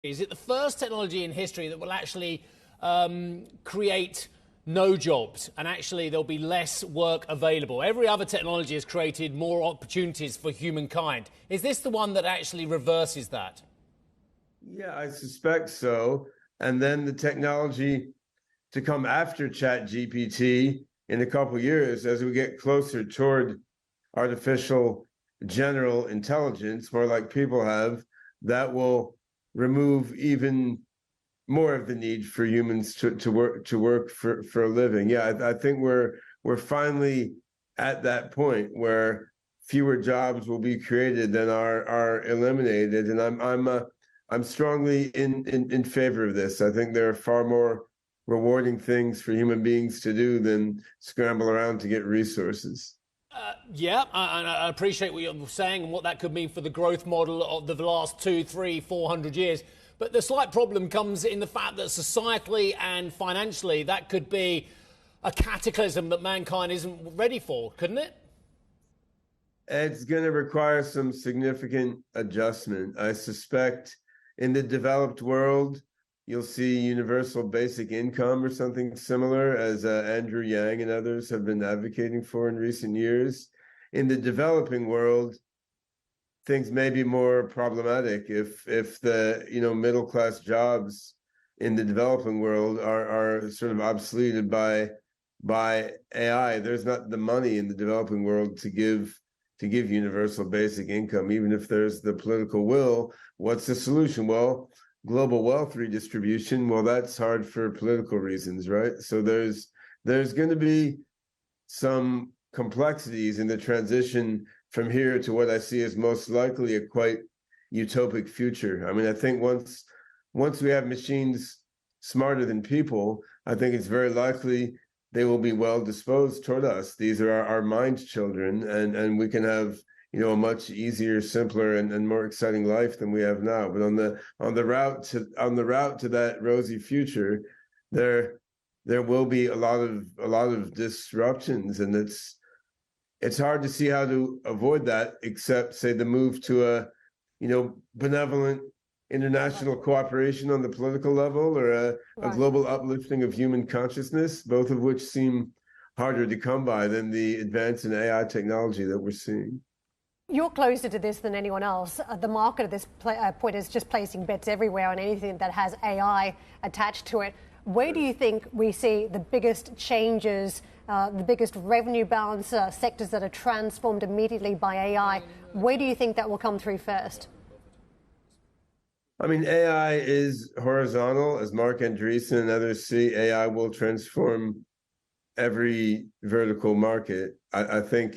Is it the first technology in history that will actually create no jobs, and actually there'll be less work available? Every other technology has created more opportunities for humankind. Is this the one that actually reverses that? Yeah, I suspect so. And then the technology to come after ChatGPT in a couple of years, as we get closer toward artificial general intelligence, more like people have, that will remove even more of the need for humans to work for a living. Yeah, I think we're finally at that point where fewer jobs will be created than are eliminated, and I'm strongly in favor of this. I think there are far more rewarding things for human beings to do than scramble around to get resources. Yeah, I appreciate what you're saying and what that could mean for the growth model of the last 2, 3, 400 years. But the slight problem comes in the fact that societally and financially, that could be a cataclysm that mankind isn't ready for, couldn't it? It's going to require some significant adjustment. I suspect in the developed world, you'll see universal basic income or something similar, as Andrew Yang and others have been advocating for in recent years. In the developing world, things may be more problematic if the middle class jobs in the developing world are sort of obsoleted by AI. There's not the money in the developing world to give universal basic income, even if there's the political will. What's the solution? Well, global wealth redistribution. Well, that's hard for political reasons, right? So there's going to be some complexities in the transition from here to what I see as most likely a quite utopic future. I mean, I think once we have machines smarter than people, I think it's very likely they will be well disposed toward us. These are our mind children, and we can have a much easier, simpler, and more exciting life than we have now. But on the route to that rosy future, there will be a lot of disruptions, and it's hard to see how to avoid that, except say the move to a benevolent international cooperation on the political level, or a global uplifting of human consciousness, both of which seem harder to come by than the advance in AI technology that we're seeing. You're closer to this than anyone else. The market at this point is just placing bets everywhere on anything that has AI attached to it. Where do you think we see the biggest changes, the biggest revenue balance sectors that are transformed immediately by AI? Where do you think that will come through first? I mean, AI is horizontal, as Mark Andreessen and others see. AI will transform every vertical market. I think,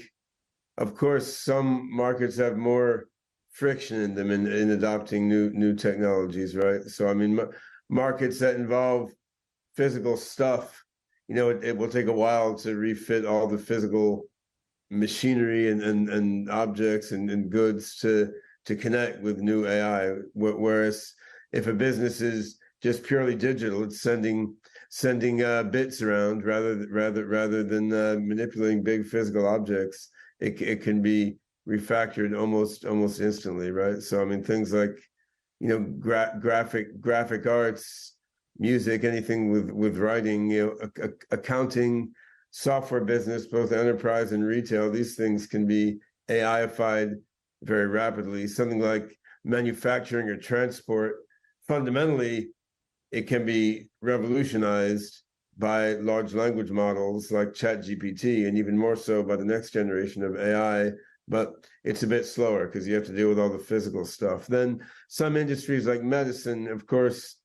of course, some markets have more friction in them in adopting new technologies, right? So, I mean, markets that involve physical stuff, it will take a while to refit all the physical machinery and objects and goods to connect with new AI. Whereas if a business is just purely digital, it's sending bits around rather than manipulating big physical objects. It can be refactored almost instantly, right? So I mean, things like graphic arts, music, anything with writing, accounting, software business, both enterprise and retail. These things can be AI-ified very rapidly. Something like manufacturing or transport, fundamentally, it can be revolutionized by large language models like ChatGPT, and even more so by the next generation of AI. But it's a bit slower because you have to deal with all the physical stuff. Then some industries like medicine, of course,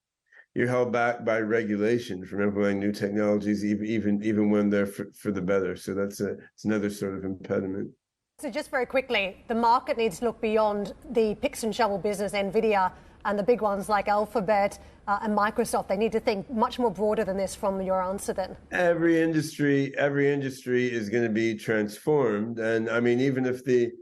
you're held back by regulation from implementing new technologies, even when they're for the better. So it's another sort of impediment. So just very quickly, the market needs to look beyond the picks and shovel business, NVIDIA, and the big ones like Alphabet and Microsoft. They need to think much more broader than this from your answer then. Every industry is going to be transformed. And I mean, even if the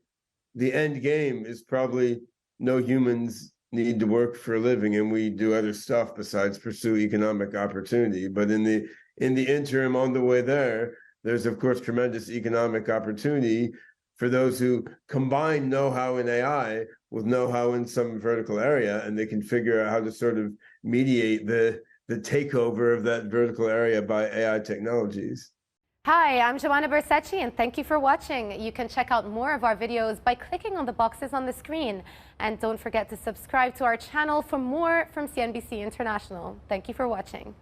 end game is probably no humans need to work for a living and we do other stuff besides pursue economic opportunity. But in the interim, on the way there's of course tremendous economic opportunity for those who combine know-how in AI with know-how in some vertical area, and they can figure out how to sort of mediate the takeover of that vertical area by AI technologies. Hi, I'm Joanna Bersecci, and thank you for watching. You can check out more of our videos by clicking on the boxes on the screen. And don't forget to subscribe to our channel for more from CNBC International. Thank you for watching.